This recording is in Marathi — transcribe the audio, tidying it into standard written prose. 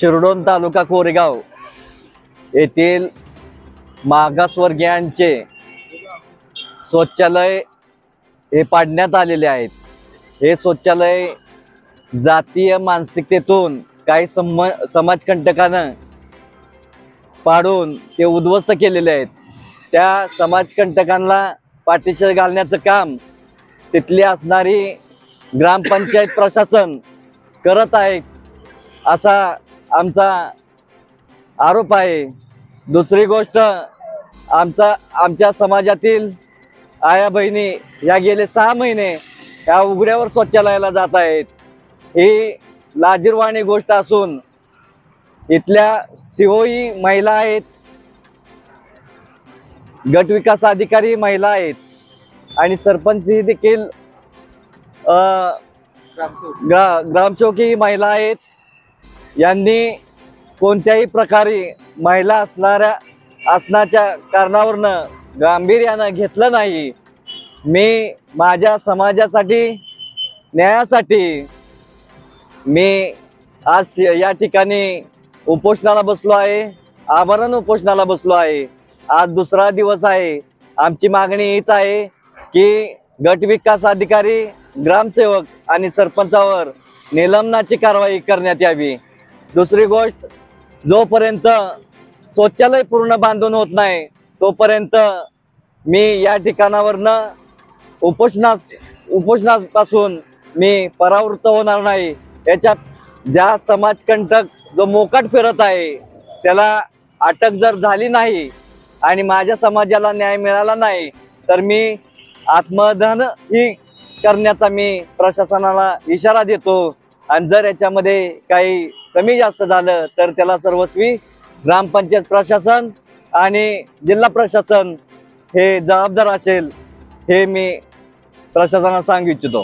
शिरडोन तालुका कोरेगाव येथील मागासवर्गीयांचे शौचालय हे पाडण्यात आलेले आहेत। हे शौचालय जातीय मानसिकतेतून काही समाजकंटकांना पाडून ते उद्ध्वस्त केलेले आहेत। त्या समाजकंटकांना पाठीशी घालण्याचं काम तिथली असणारी ग्रामपंचायत प्रशासन करत आहे असा आमचा आरोप आहे। दुसरी गोष्ट, आमच्या समाजातील आया बहिणी या गेले 6 महिने या उघड्यावर शौचालयाला जात आहेत। ही लाजिरवाणी गोष्ट असून इथल्या सीओई महिला आहेत, गट विकास अधिकारी महिला आहेत आणि सरपंच ही देखील ग्रामचौकी महिला आहेत। यांनी कोणत्याही प्रकारे महिला असण्याच्या कारणावरनं गांभीर्यानं घेतलं नाही। मी माझ्या समाजासाठी न्यायासाठी मी आज या ठिकाणी उपोषणाला बसलो आहे, आमरण उपोषणाला बसलो आहे। आज दुसरा दिवस आहे। आमची मागणी हीच आहे की गट विकास अधिकारी, ग्रामसेवक आणि सरपंचावर निलंबनाची कारवाई करण्यात यावी। दुसरी गोष्ट, जोपर्यंत शौचालय पूर्ण बांधून होत नाही तोपर्यंत मी या ठिकाणावरनं उपोषणापासून मी परावृत्त होणार नाही। याच्यात ज्या समाजकंटक जो मोकाट फिरत आहे त्याला अटक जर झाली नाही आणि माझ्या समाजाला न्याय मिळाला नाही तर मी आत्मदहन ही करण्याचा मी प्रशासनाला इशारा देतो। आणि जर याच्यामध्ये काही कमी जास्त झालं तर त्याला सर्वस्वी ग्रामपंचायत प्रशासन आणि जिल्हा प्रशासन हे जबाबदार असेल, हे मी प्रशासनाला सांगू इच्छितो।